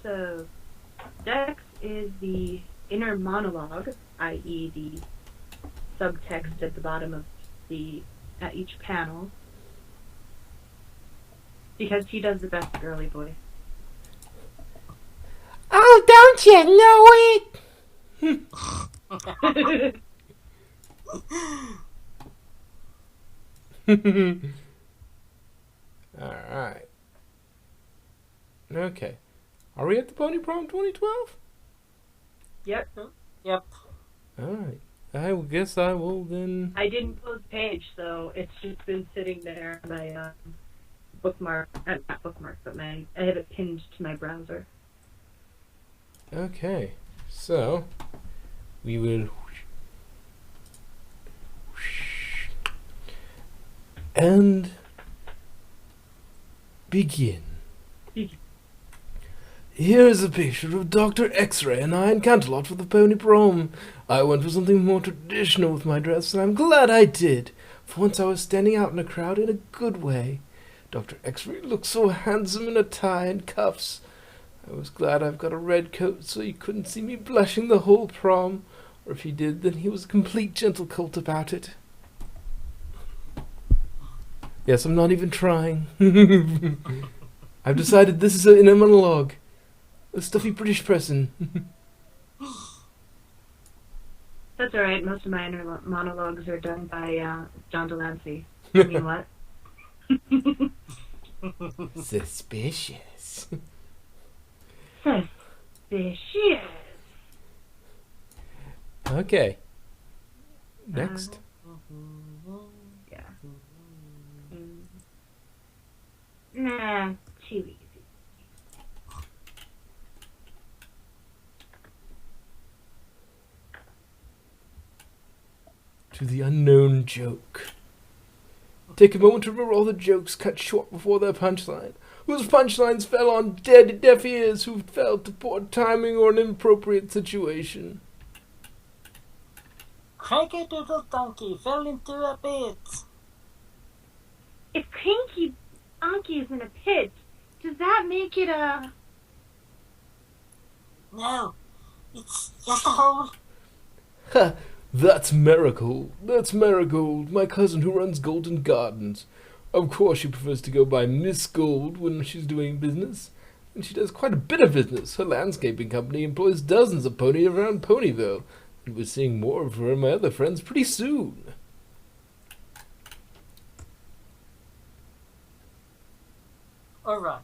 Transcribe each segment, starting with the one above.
So, Dex is the inner monologue, i.e., the subtext at the bottom of at each panel, because he does the best girly voice. Oh, don't you know it? Alright. Okay. Are we at the Pony Prom 2012? Yep. Yep. Alright. I guess I will then... I didn't post page, so it's just been sitting there. My bookmark, not bookmark, but I have it pinned to my browser. Okay. So, we will... And... begin. Here is a picture of Dr. X-Ray and I in Canterlot for the Pony Prom. I went for something more traditional with my dress, and I'm glad I did. For once I was standing out in a crowd in a good way. Dr. X-Ray looked so handsome in a tie and cuffs. I was glad I've got a red coat so he couldn't see me blushing the whole prom. Or if he did, then he was a complete gentle colt about it. Yes, I'm not even trying. I've decided this is an inner monologue. A stuffy British person. That's alright, most of my inner monologues are done by John Delancey. I mean, what? Suspicious. Suspicious. Okay. Next. Yeah. Nah, too easy. To the unknown joke. Take a moment to remember all the jokes cut short before their punchline, whose punchlines fell on deaf ears who failed to poor timing or an inappropriate situation. Cranky Doodle Donkey fell into a pit. If Cranky Donkey is in a pit, does that make it a... No, it's just a hole. Ha! That's Marigold. That's Marigold, my cousin who runs Golden Gardens. Of course she prefers to go by Miss Gold when she's doing business. And she does quite a bit of business. Her landscaping company employs dozens of ponies around Ponyville. And we're seeing more of her and my other friends pretty soon. Alright,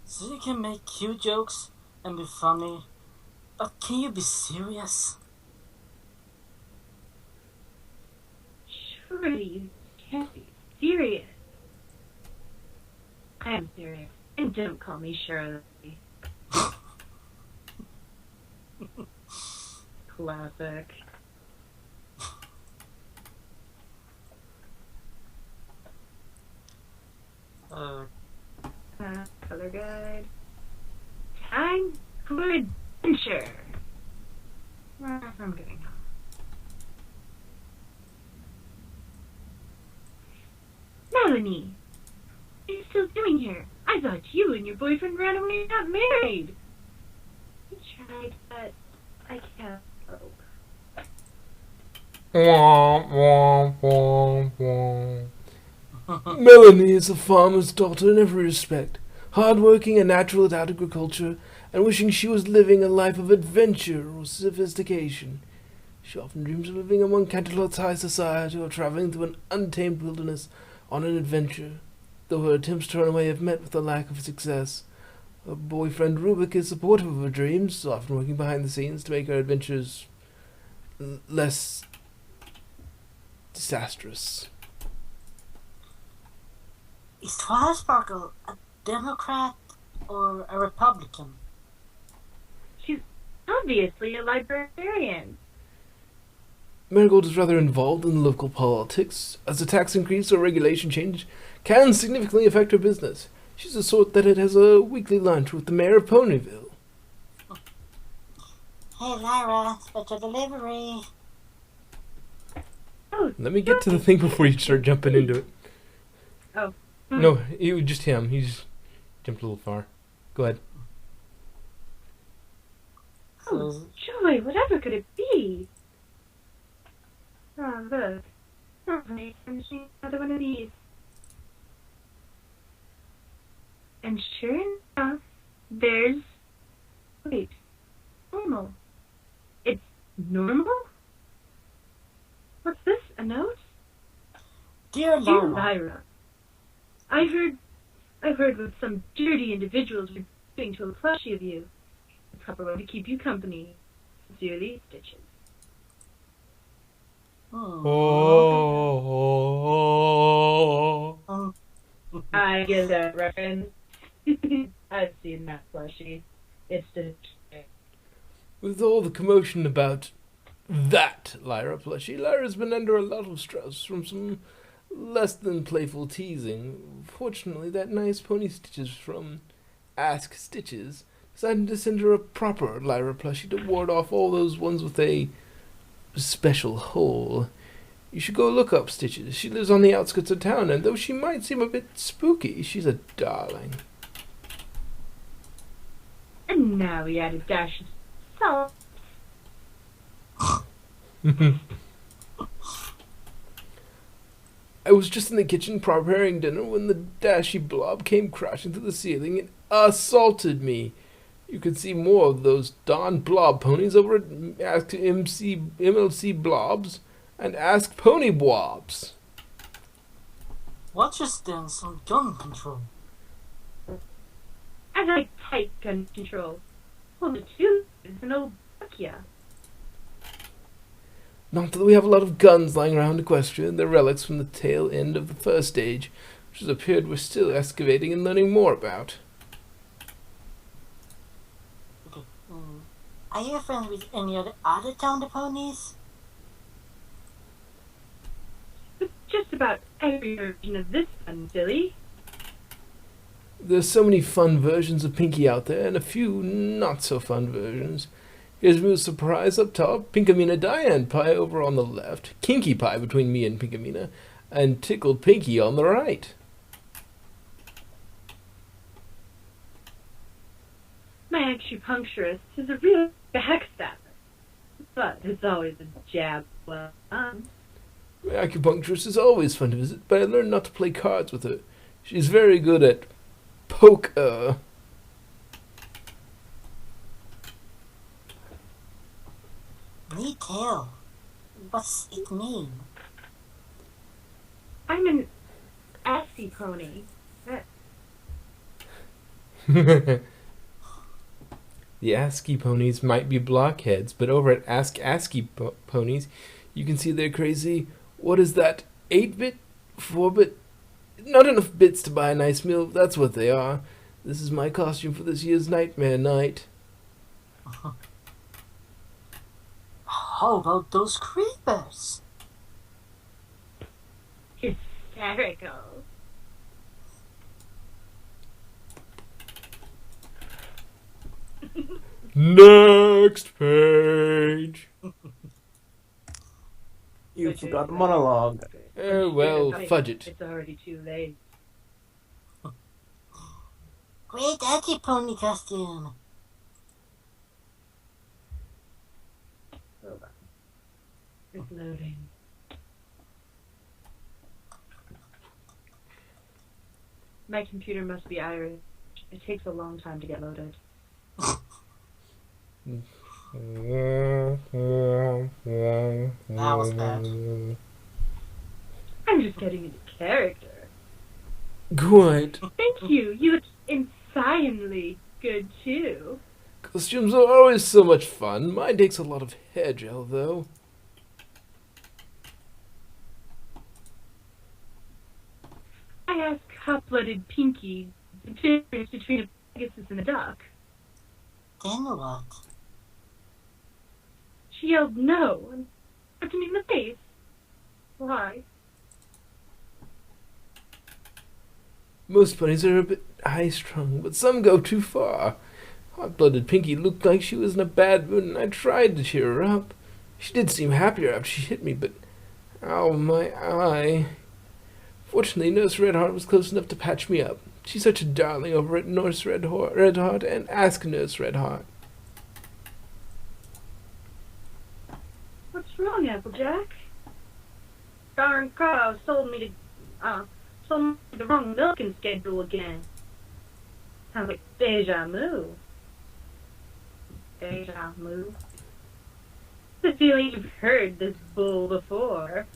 so you can make cute jokes and be funny, but can you be serious? Surely you can't be serious. I am serious. And don't call me Shirley. Classic. Color guide. Time for adventure. I'm getting home. Melanie, what are you still doing here? I thought you and your boyfriend ran away and got married. I tried, but I can't hope. Melanie is a farmer's daughter in every respect, hard-working and natural at agriculture, and wishing she was living a life of adventure or sophistication. She often dreams of living among Canterlot's high society or traveling through an untamed wilderness on an adventure, though her attempts to run away have met with a lack of success. Her boyfriend Rubik is supportive of her dreams, often working behind the scenes to make her adventures less disastrous. Is Twilight Sparkle a Democrat or a Republican? She's obviously a librarian. Marigold is rather involved in local politics, as a tax increase or regulation change can significantly affect her business. She's the sort that it has a weekly lunch with the mayor of Ponyville. Hey Lyra, special delivery. Oh, Let me get to the thing before you start jumping into it. Oh. No, it was just him. He's jumped a little far. Go ahead. Joy, whatever could it be? Oh, look. Somebody's finishing another one of these. And sure enough, there's... Wait. Normal. It's normal? What's this? A note? Dear Dear Lyra, Lyra, I've heard what some dirty individuals are doing to a plushie of you. The proper way to keep you company. Sincerely, Stitches. Oh. I get that reference. I've seen that plushie. It's the... With all the commotion about that Lyra plushie, Lyra's been under a lot of stress from some less than playful teasing. Fortunately, that nice pony Stitches from Ask Stitches decided to send her a proper Lyra plushie to ward off all those ones with a special hole. You should go look up Stitches. She lives on the outskirts of town, and though she might seem a bit spooky, she's a darling. And now we add a dash of salt. I was just in the kitchen preparing dinner when the dashy blob came crashing through the ceiling and assaulted me. You can see more of those darn blob ponies over at Ask MLC Blobs and Ask Pony Blobs. what's your stance on gun control? I like tight gun control. Well, the two is an old Nokia. Not that we have a lot of guns lying around Equestria, they're relics from the tail end of the first age, which has appeared we're still excavating and learning more about. Okay. Are you friends with any other town ponies? With just about every version of this one, silly. There's so many fun versions of Pinky out there, and a few not so fun versions. Here's me with surprise up top, Pinkamena Diane Pie over on the left, Kinky Pie between me and Pinkamena, and Tickled Pinky on the right. My acupuncturist is a real backstabber. But it's always a jab. Well, My acupuncturist is always fun to visit, but I learned not to play cards with her. She's very good at poker. Retail. What's it mean? I'm an assy pony. The ASCII ponies might be blockheads, but over at Ask ASCII ponies, you can see their crazy, what is that, 8-bit? 4-bit? Not enough bits to buy a nice meal, that's what they are. This is my costume for this year's Nightmare Night. How about those creepers? Hysterical. Next page. You forgot the monologue. Oh, well, fudge it. It's already too late. Great anti-pony costume. Hold on. It's loading. My computer must be Irish. It takes a long time to get loaded. That was bad. I'm just getting into character. Quite. Thank you. You look insanely good too. Costumes are always so much fun. Mine takes a lot of hair gel, though. I asked hot-blooded Pinky the difference between a Pegasus and a duck. Then what? She yelled no and looked me in the face. Why? Most ponies are a bit high-strung, but some go too far. Hot-blooded Pinky looked like she was in a bad mood, and I tried to cheer her up. She did seem happier after she hit me, but... ow, my eye. Fortunately, Nurse Redheart was close enough to patch me up. She's such a darling over at Nurse Redheart and Ask Nurse Redheart. wrong, Applejack? Darn cow sold me the wrong milking schedule again. Sounds like deja vu. Deja vu. The feeling you've heard this bull before.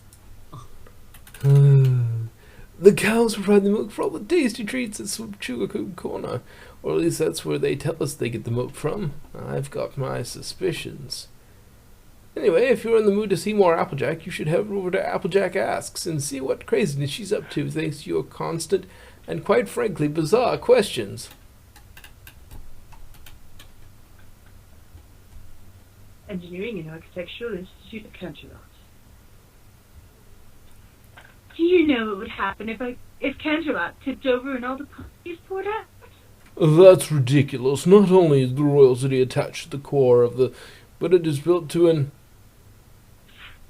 The cows provide the milk for all the tasty treats at Sugarcube Corner. Or at least that's where they tell us they get the milk from. I've got my suspicions. Anyway, if you're in the mood to see more Applejack, you should head over to Applejack Asks and see what craziness she's up to thanks to your constant and quite frankly bizarre questions. Engineering and Architectural Institute of Canterlot. Do you know what would happen if Canterlot tipped over and all the ponies poured out? That's ridiculous. Not only is the royal city attached to the core of the... but it is built to an...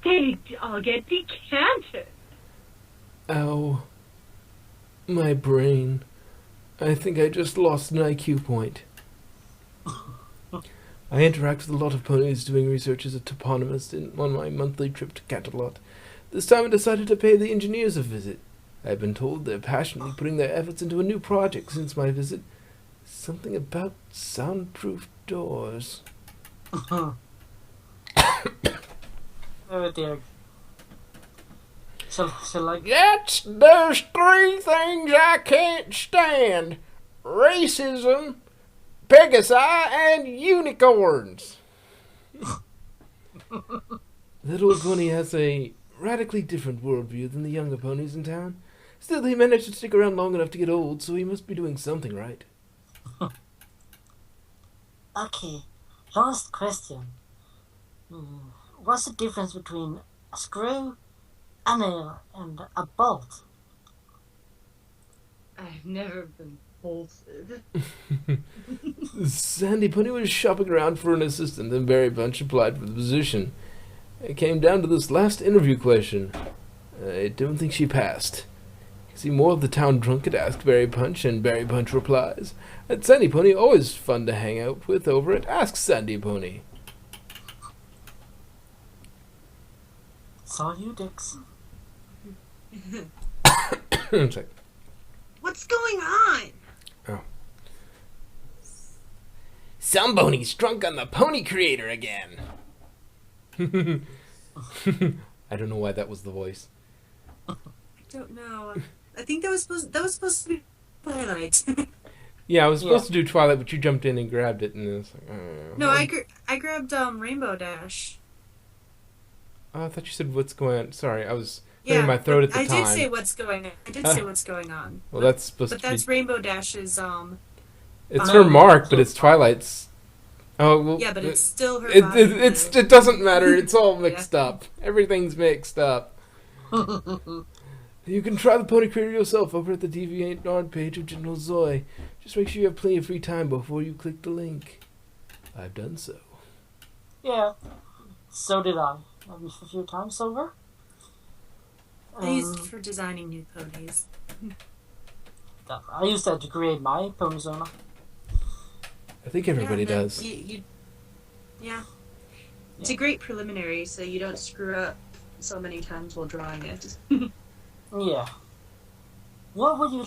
They'd all get decanted. Ow. My brain. I think I just lost an IQ point. I interact with a lot of ponies doing research as a toponymist on my monthly trip to Canterlot. This time I decided to pay the engineers a visit. I've been told they're passionately putting their efforts into a new project since my visit. Something about soundproof doors. Oh dear. Shall I... Yes, there's 3 things I can't stand. Racism, Pegasi, and unicorns. Little Pony has a radically different worldview than the younger ponies in town. Still, he managed to stick around long enough to get old, so he must be doing something right. Okay, last question. What's the difference between a screw, a nail, and a bolt? I've never been bolted. Sandy Pony was shopping around for an assistant, and Berry Bunch applied for the position. It came down to this last interview question. I don't think she passed. You see, more of the town drunk had asked Berry Punch, and Berry Punch replies. And Sandy Pony always fun to hang out with over at Ask Sandy Pony. It's all you, Dix. Sorry. What's going on? Oh. Some pony's drunk on the Pony Creator again. I don't know why that was the voice. I don't know. I think that was supposed to be Twilight. Yeah, I was supposed to do Twilight, but you jumped in and grabbed it, and it was like, No, I grabbed Rainbow Dash. Oh, I thought you said what's going on. Sorry, I was clearing my throat at the I time. did say what's going on. I did say what's going on. Well, that's supposed but to that's be... Rainbow Dash's It's her mark, but it's Twilight's... Oh, well... Yeah, but it's still her body. It doesn't matter. It's all mixed up. Everything's mixed up. You can try the Pony Creator yourself over at the DeviantArt page of General Zoe. Just make sure you have plenty of free time before you click the link. I've done so. Yeah, so did I. A few times over. I used it for designing new ponies. I used that to create my Ponyzona. I think everybody Yeah, does. Yeah. It's a great preliminary, so you don't screw up so many times while drawing it. Yeah. What would you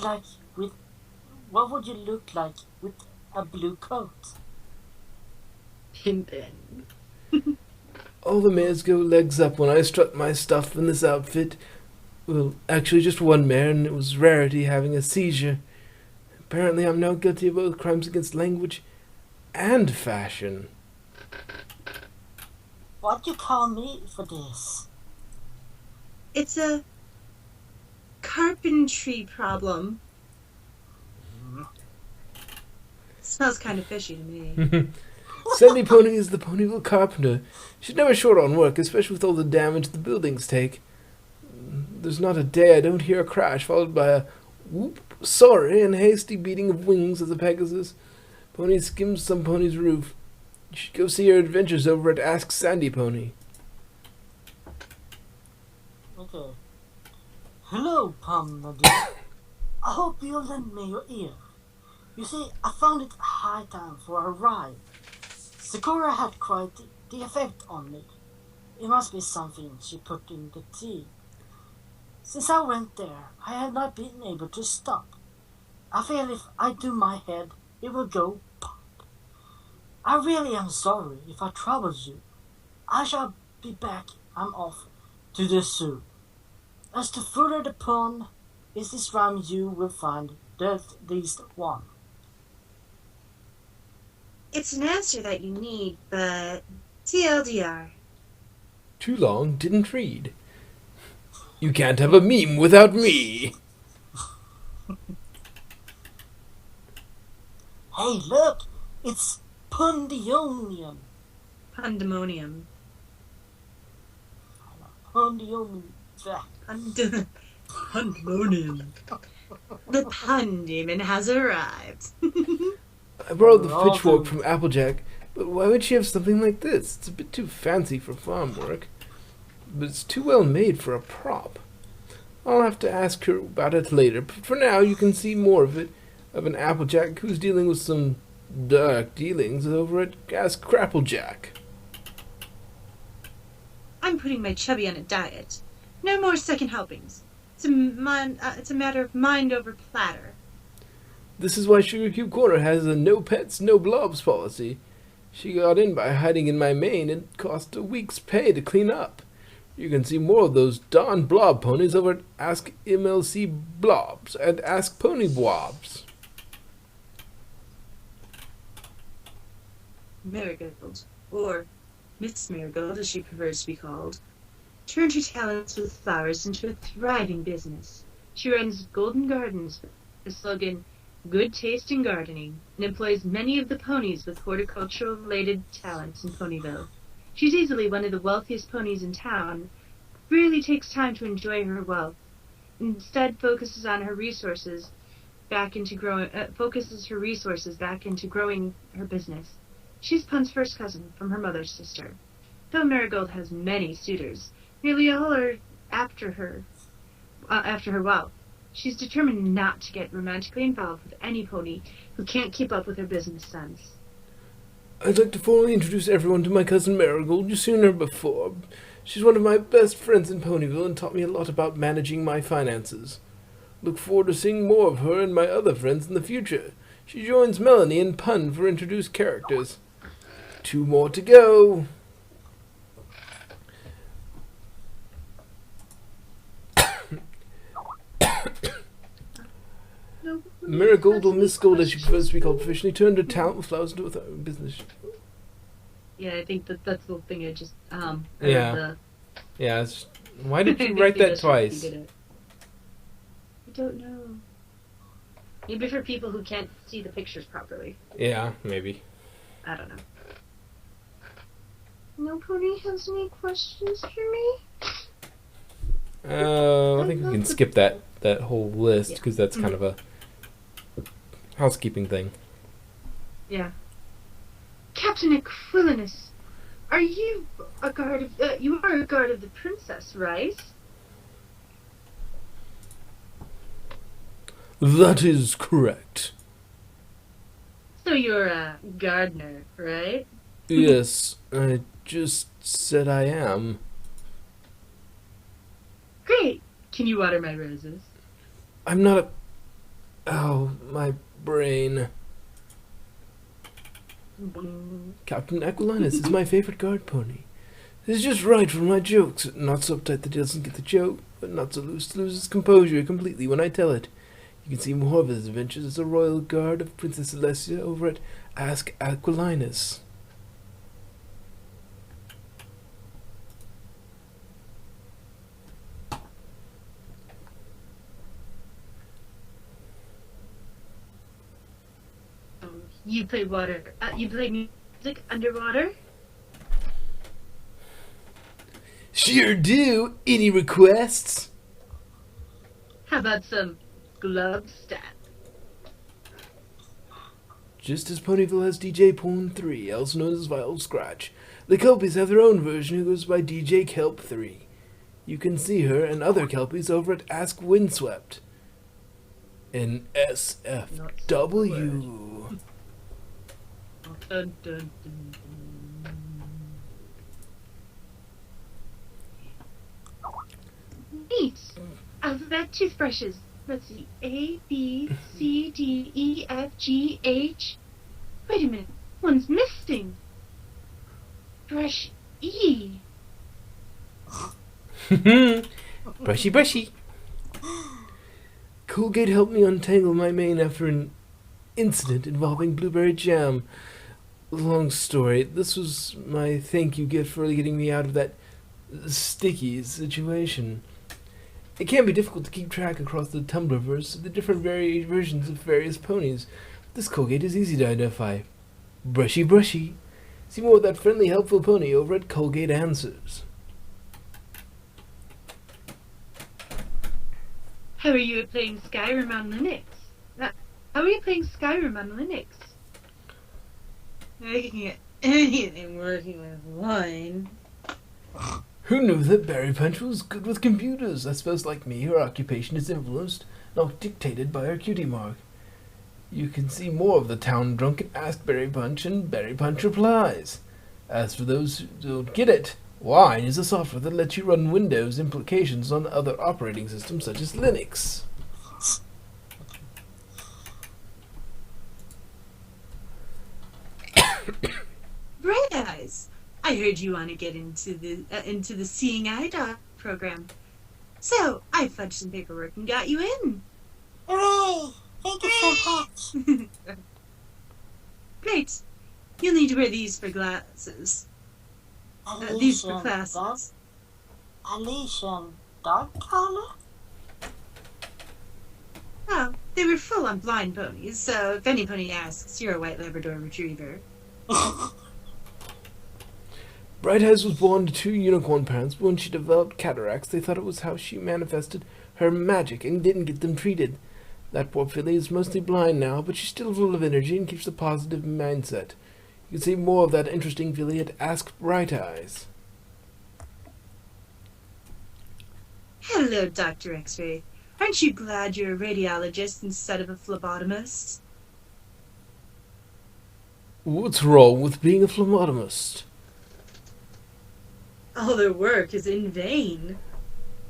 look like with a blue coat? Pimpin'. All the mares go legs up when I strut my stuff in this outfit. Well, actually just one mare, and it was Rarity having a seizure. Apparently I'm now guilty of both crimes against language and fashion. What'd you call me for this? It's a carpentry problem. Smells kind of fishy to me. Sandy Pony is the Ponyville carpenter. She's never short on work, especially with all the damage the buildings take. There's not a day I don't hear a crash, followed by a whoop, sorry, and hasty beating of wings of the Pegasus. Pony skims some pony's roof. You should go see her adventures over at Ask Sandy Pony. Okay. Hello, Pom. I hope you'll lend me your ear. You see, I found it high time for a ride. Sakura had quite the effect on me. It must be something she put in the tea. Since I went there, I have not been able to stop. I feel if I do my head, it will go pop. I really am sorry if I troubled you. I shall be back. I'm off to the zoo. As to further the pun, is this rhyme you will find the least one. It's an answer that you need, but TLDR. Too long, didn't read. You can't have a meme without me. Hey, look! It's Pundionium. Pandemonium. Pundionium. Pandemonium. The pun demon has arrived. I borrowed the pitchfork from Applejack, but why would she have something like this? It's a bit too fancy for farm work, but it's too well made for a prop. I'll have to ask her about it later, but for now you can see more of an Applejack who's dealing with some dark dealings over at Ask Crapplejack. I'm putting my chubby on a diet. No more second helpings. It's a matter of mind over platter. This is why Sugar Cube Corner has a no pets, no blobs policy. She got in by hiding in my mane and cost a week's pay to clean up. You can see more of those Don Blob ponies over at Ask MLC Blobs and Ask Pony Blobs. Marigold, or Miss Marigold as she prefers to be called, turned her talents with flowers into a thriving business. She runs Golden Gardens, the slogan Good Taste in Gardening, and employs many of the ponies with horticultural-related talents in Ponyville. She's easily one of the wealthiest ponies in town, rarely takes time to enjoy her wealth. Instead, focuses her resources back into growing her business. She's Pun's first cousin from her mother's sister. Though Marigold has many suitors, nearly all are after her wealth. She's determined not to get romantically involved with any pony who can't keep up with her business sense. I'd like to formally introduce everyone to my cousin Marigold. You've seen her before. She's one of my best friends in Ponyville and taught me a lot about managing my finances. Look forward to seeing more of her and my other friends in the future. She joins Melanie and Pun for introduced characters. 2 more to go. Marigold, or Miss Gold as she prefers to be called professionally, turned her talent with flowers into a business. Yeah, I think that's the thing I just Yeah. Yeah, why did you write that twice? I don't know. Maybe for people who can't see the pictures properly. Yeah, maybe. I don't know. No pony has any questions for me? I think we can skip that whole list because that's kind of a housekeeping thing. Yeah. Captain Aquilinus, are you a guard of you are a guard of the princess, right? That is correct. So you're a gardener, right? Yes, I just said I am. Great. Can you water my roses? I'm not a... Oh, my brain. Captain Aquilinus is my favorite guard pony. It's just right for my jokes. Not so uptight that he doesn't get the joke, but not so loose to lose his composure completely when I tell it. You can see more of his adventures as a royal guard of Princess Celestia over at Ask Aquilinus. You play water. You play music underwater? Sure do. Any requests? How about some glove stat? Just as Ponyville has DJ Porn 3, also known as Vile Scratch, the Kelpies have their own version who goes by DJ Kelp 3. You can see her and other Kelpies over at Ask Windswept. In SFW. Dun, dun, dun, dun. Neat. Alphabet toothbrushes. Let's see. A, B, C, D, E, F, G, H. Wait a minute. One's missing. Brush E. Brushy, brushy. Colgate helped me untangle my mane after an incident involving blueberry jam. Long story. This was my thank you gift for getting me out of that sticky situation. It can be difficult to keep track across the Tumblrverse of the different versions of various ponies. This Colgate is easy to identify. Brushy, brushy. See more of that friendly, helpful pony over at Colgate Answers. How are you at playing Skyrim on Linux? How are you playing Skyrim on Linux? I can get anything working with Wine. Who knew that Barry Punch was good with computers? I suppose, like me, her occupation is influenced, not dictated by her cutie mark. You can see more of the town drunk at Ask Barry Punch, and Barry Punch replies. As for those who don't get it, Wine is a software that lets you run Windows implications on other operating systems such as Linux. Bright Eyes! I heard you want to get into the Seeing Eye Dog program. So, I fudged some paperwork and got you in. Hooray! Thank you so much. Great. You'll need to wear these for glasses. These for classes. Elysian dog collar? Oh, they were full on blind ponies, so if any pony asks, you're a white Labrador Retriever. Bright Eyes was born to two unicorn parents, but when she developed cataracts, they thought it was how she manifested her magic and didn't get them treated. That poor filly is mostly blind now, but she's still full of energy and keeps a positive mindset. You can see more of that interesting filly at Ask Bright Eyes. Hello, Dr. X-Ray. Aren't you glad you're a radiologist instead of a phlebotomist? What's wrong with being a phlebotomist? All their work is in vain.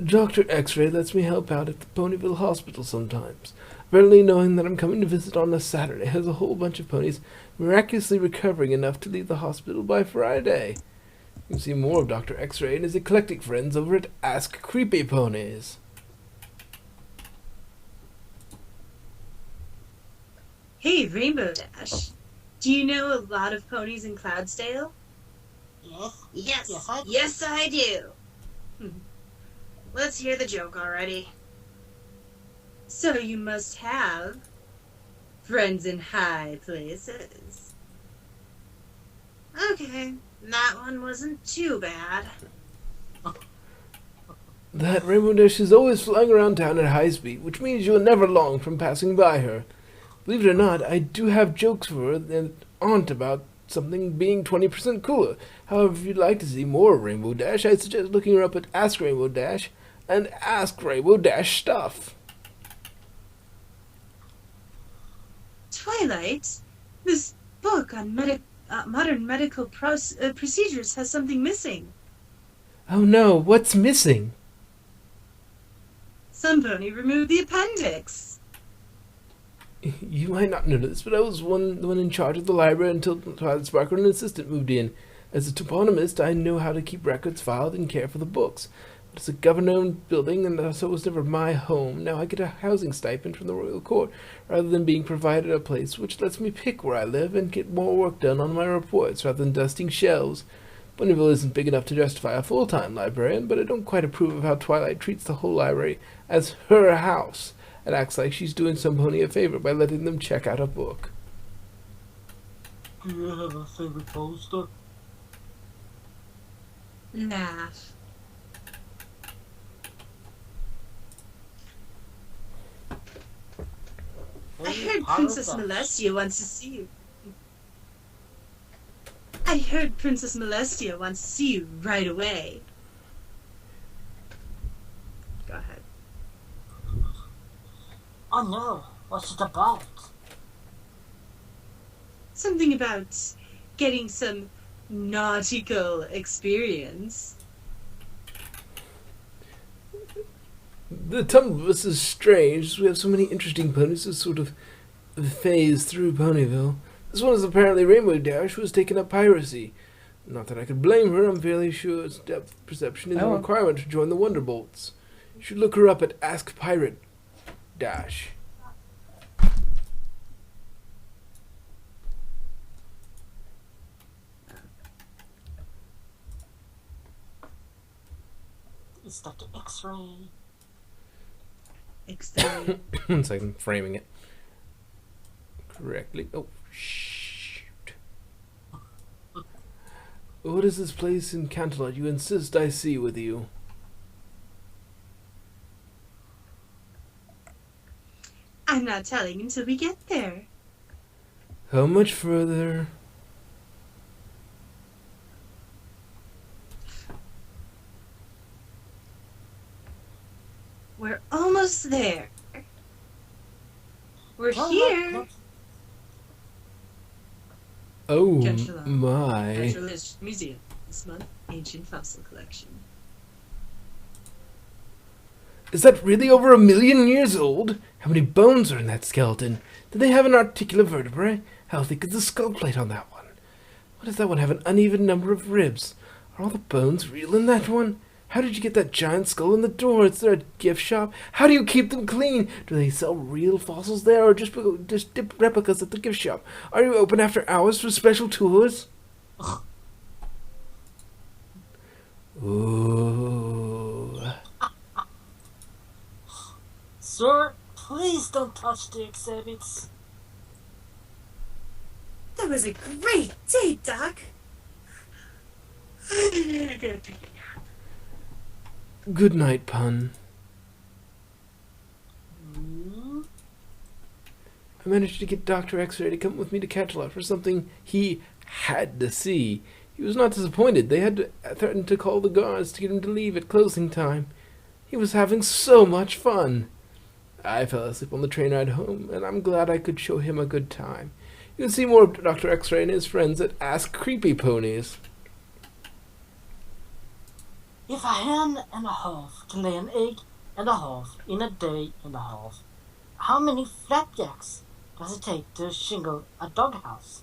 Dr. X-Ray lets me help out at the Ponyville Hospital sometimes. Rarely knowing that I'm coming to visit on a Saturday has a whole bunch of ponies miraculously recovering enough to leave the hospital by Friday. You can see more of Dr. X-Ray and his eclectic friends over at Ask Creepy Ponies. Hey, Rainbow Dash. Do you know a lot of ponies in Cloudsdale? Yes. Yes, I do. Let's hear the joke already. So you must have friends in high places. Okay, that one wasn't too bad. That Rainbow Dash is always flying around town at high speed, which means you're never long from passing by her. Believe it or not, I do have jokes for her that aren't about something being 20% cooler. However, if you'd like to see more of Rainbow Dash, I'd suggest looking her up at Ask Rainbow Dash and Ask Rainbow Dash Stuff. Twilight, this book on modern medical procedures has something missing. Oh no, what's missing? Some pony removed the appendix. You might not know this, but I was the one in charge of the library until Twilight Sparkle and an assistant moved in. As a toponymist, I know how to keep records filed and care for the books. But it's a government-owned building, and so it was never my home. Now I get a housing stipend from the royal court, rather than being provided a place which lets me pick where I live and get more work done on my reports, rather than dusting shelves. Ponyville isn't big enough to justify a full-time librarian, but I don't quite approve of how Twilight treats the whole library as her house, and acts like she's doing some pony a favor by letting them check out a book. Do you have a favorite poster? Laugh. I heard Princess Molestia wants to see you. I heard Princess Molestia wants to see you right away. Go ahead. Oh no, what's it about? Something about getting some nautical experience. The Tumblebus is strange. We have so many interesting ponies to sort of phase through Ponyville. This one is apparently Rainbow Dash, who has taken up piracy. Not that I could blame her. I'm fairly sure its depth perception is a requirement to join the Wonderbolts. You should look her up at Ask Pirate Dash. It's Dr. X-Ray. Externally. One second, framing it correctly. Oh, shoot. What is this place in Canterlot you insist I see with you? I'm not telling until we get there. How much further? We're almost there. We're Well, here. look, Oh Canterlot. my. Natural History Museum. This month, Ancient Fossil Collection. Is that really over 1,000,000 years old? How many bones are in that skeleton? Did they have an articular vertebrae? How thick is the skull plate on that one? Why does that one have an uneven number of ribs? Are all the bones real in that one? How did you get that giant skull in the door? Is there a gift shop? How do you keep them clean? Do they sell real fossils there or just replicas at the gift shop? Are you open after hours for special tours? Ooh. sir, please don't touch the exhibits. That was a great day, Doc. Good night, Pun. Hmm? I managed to get Dr. X-Ray to come with me to Canterlot for something he had to see. He was not disappointed. They had to threaten to call the guards to get him to leave at closing time. He was having so much fun. I fell asleep on the train ride home, and I'm glad I could show him a good time. You can see more of Dr. X-Ray and his friends at Ask Creepy Ponies. If a hen and a half can lay an egg and a half in a day and a half, how many flapjacks does it take to shingle a doghouse?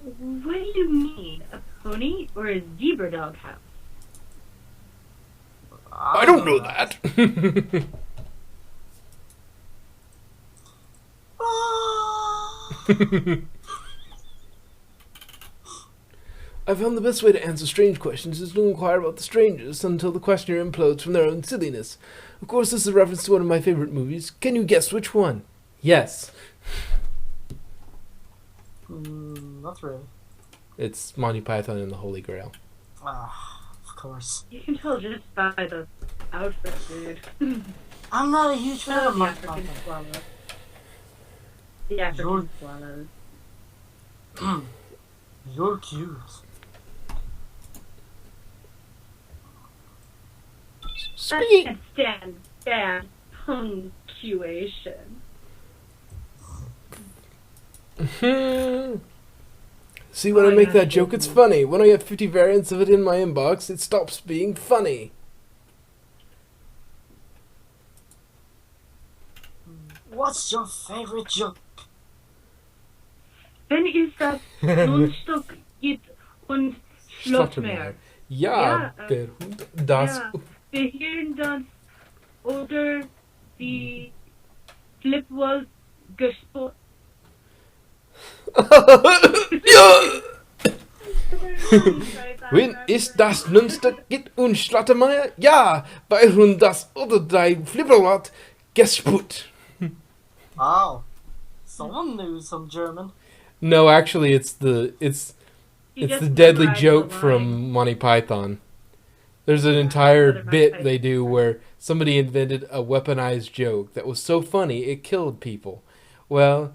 What do you mean? A pony or a zebra dog house? I don't know that. Ah! I found the best way to answer strange questions is to inquire about the strangers until the questioner implodes from their own silliness. Of course, this is a reference to one of my favorite movies. Can you guess which one? Yes. Not really. It's Monty Python and the Holy Grail. Of course. You can tell just by the outfit, dude. I'm not a huge fan Oh, of the Monty African Python. swallow. The African swallow. You're cute. I can't stand bad punctuation. See, when I make that joke, it's funny. When I have 50 variants of it in my inbox, it stops being funny. What's your favorite joke? Wenn ist das Mundstück gibt und Schlottmeer? Ja, Ja, der Hund, das... Ja, wir hören das oder die Flipwall gespot. Ja! Wenn ist das Münster geht und Schlattermeier? Ja, weil Hund das oder dein Flipperlot gesput. Wow. Someone knew some German. No, actually, it's the deadly joke from Monty Python. There's an entire bit they do where somebody invented a weaponized joke that was so funny it killed people. Well,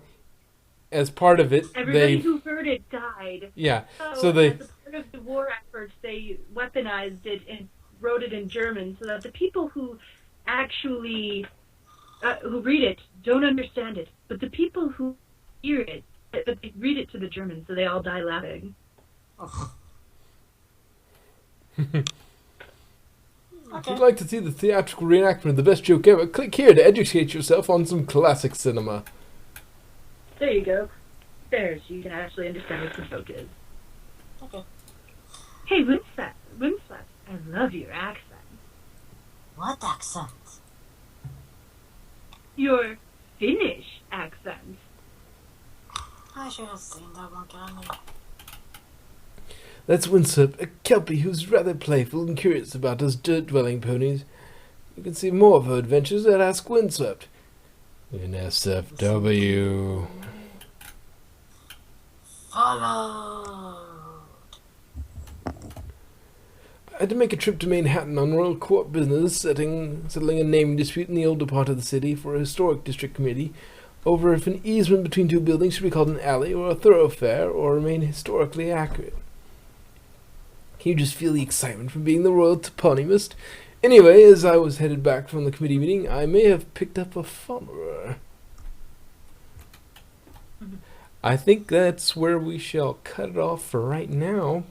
as part of it, Everybody who heard it died. yeah. So they as a part of the war efforts, they weaponized it and wrote it in German so that the people who actually who read it don't understand it, but the people who hear it, but they read it to the Germans, so they all die laughing. If you'd like to see the theatrical reenactment of the best joke ever, click here to educate yourself on some classic cinema. There you go. There, so you can actually understand what the joke is. Okay. Hey, Winslet, I love your accent. What accent? Your Finnish accent. I should have seen that one coming. That's Winsop, a Kelpie who's rather playful and curious about his dirt-dwelling ponies. You can see more of her adventures at Ask Winsop. In SFW. Followed. I had to make a trip to Manhattan on royal court business, settling a naming dispute in the older part of the city for a historic district committee over if an easement between two buildings should be called an alley or a thoroughfare or remain historically accurate. Can you just feel the excitement from being the royal toponymist? Anyway, as I was headed back from the committee meeting, I may have picked up a follower. I think that's where we shall cut it off for right now.